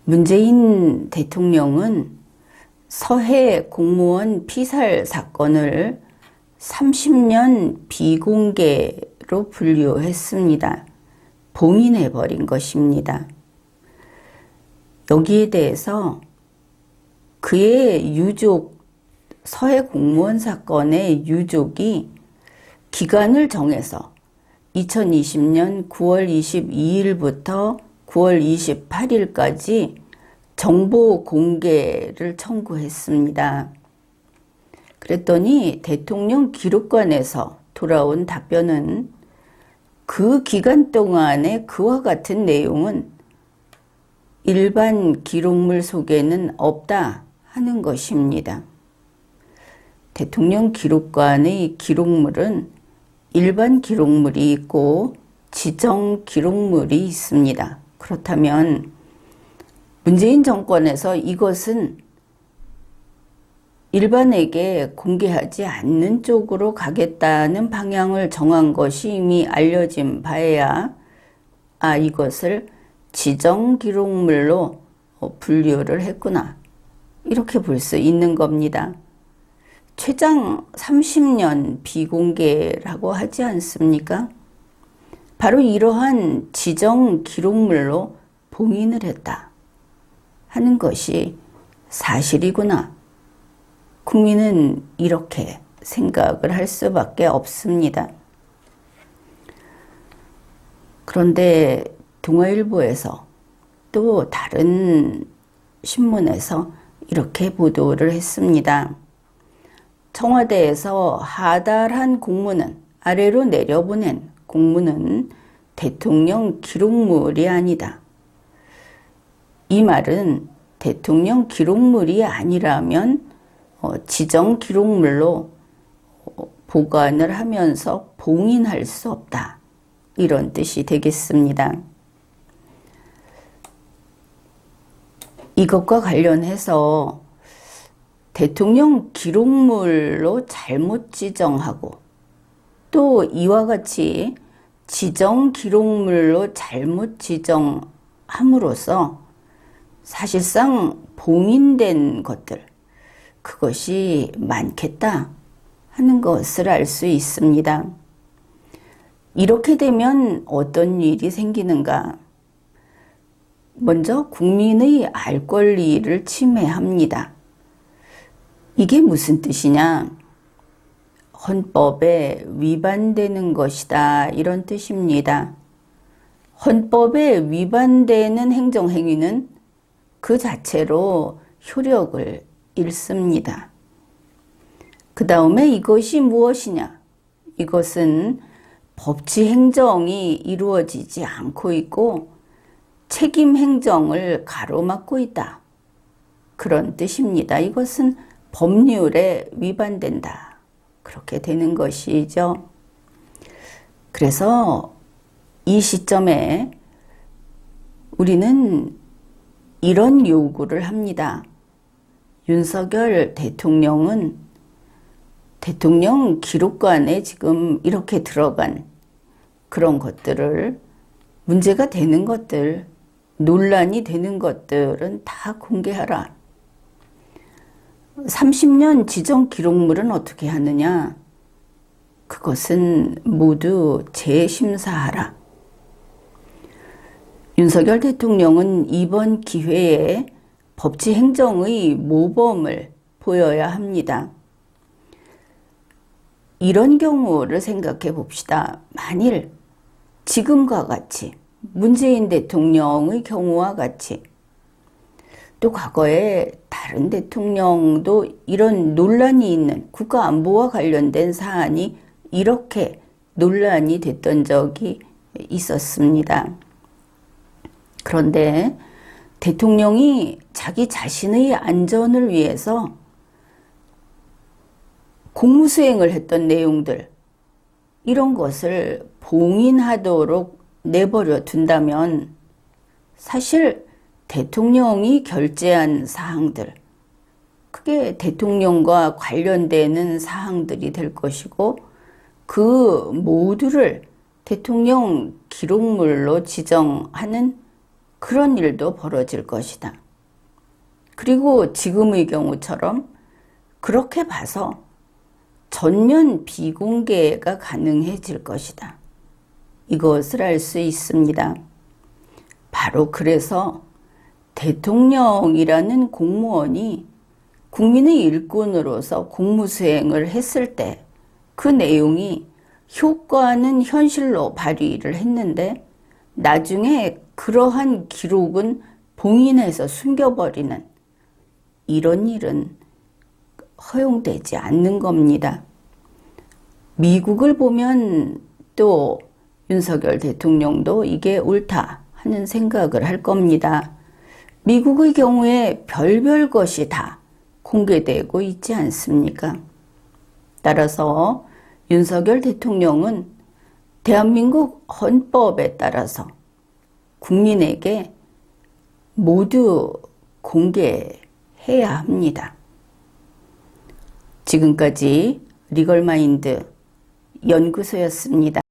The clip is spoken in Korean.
문재인 대통령은 서해 공무원 피살 사건을 30년 비공개로 분류했습니다. 봉인해버린 것입니다. 여기에 대해서 그의 유족, 서해 공무원 사건의 유족이 기간을 정해서 2020년 9월 22일부터 9월 28일까지 정보 공개를 청구했습니다. 그랬더니 대통령 기록관에서 돌아온 답변은 그 기간 동안에 그와 같은 내용은 일반 기록물 속에는 없다 하는 것입니다. 대통령 기록관의 기록물은 일반 기록물이 있고 지정 기록물이 있습니다. 그렇다면 문재인 정권에서 이것은 일반에게 공개하지 않는 쪽으로 가겠다는 방향을 정한 것이 이미 알려진 바에야 이것을 지정 기록물로 분류를 했구나, 이렇게 볼 수 있는 겁니다. 최장 30년 비공개라고 하지 않습니까? 바로 이러한 지정 기록물로 봉인을 했다 하는 것이 사실이구나. 국민은 이렇게 생각을 할 수밖에 없습니다. 그런데 동아일보에서 또 다른 신문에서 이렇게 보도를 했습니다. 청와대에서 하달한 공문은, 아래로 내려보낸 공문은 대통령 기록물이 아니다. 이 말은 대통령 기록물이 아니라면 지정 기록물로 보관을 하면서 봉인할 수 없다, 이런 뜻이 되겠습니다. 이것과 관련해서 대통령 기록물로 잘못 지정하고 또 이와 같이 지정 기록물로 잘못 지정함으로써 사실상 봉인된 것들, 그것이 많겠다 하는 것을 알 수 있습니다. 이렇게 되면 어떤 일이 생기는가? 먼저 국민의 알 권리를 침해합니다. 이게 무슨 뜻이냐? 헌법에 위반되는 것이다, 이런 뜻입니다. 헌법에 위반되는 행정행위는 그 자체로 효력을 잃습니다. 그 다음에 이것이 무엇이냐? 이것은 법치 행정이 이루어지지 않고 있고 책임 행정을 가로막고 있다, 그런 뜻입니다. 이것은 법률에 위반된다, 그렇게 되는 것이죠. 그래서 이 시점에 우리는 이런 요구를 합니다. 윤석열 대통령은 대통령 기록관에 지금 이렇게 들어간 그런 것들을, 문제가 되는 것들, 논란이 되는 것들은 다 공개하라. 30년 지정 기록물은 어떻게 하느냐? 그것은 모두 재심사하라. 윤석열 대통령은 이번 기회에 법치 행정의 모범을 보여야 합니다. 이런 경우를 생각해 봅시다. 만일 지금과 같이, 문재인 대통령의 경우와 같이, 또 과거에 다른 대통령도 이런 논란이 있는 국가 안보와 관련된 사안이 이렇게 논란이 됐던 적이 있었습니다. 그런데 대통령이 자기 자신의 안전을 위해서 공무수행을 했던 내용들, 이런 것을 봉인하도록 내버려 둔다면 사실 대통령이 결재한 사항들, 그게 대통령과 관련되는 사항들이 될 것이고 그 모두를 대통령 기록물로 지정하는 그런 일도 벌어질 것이다. 그리고 지금의 경우처럼 그렇게 봐서 전면 비공개가 가능해질 것이다. 이것을 알 수 있습니다. 바로 그래서 대통령이라는 공무원이 국민의 일꾼으로서 공무수행을 했을 때 그 내용이 효과는 현실로 발휘를 했는데 나중에 그러한 기록은 봉인해서 숨겨버리는 이런 일은 허용되지 않는 겁니다. 미국을 보면 또 윤석열 대통령도 이게 옳다 하는 생각을 할 겁니다. 미국의 경우에 별별 것이 다 공개되고 있지 않습니까? 따라서 윤석열 대통령은 대한민국 헌법에 따라서 국민에게 모두 공개해야 합니다. 지금까지 리걸마인드 연구소였습니다.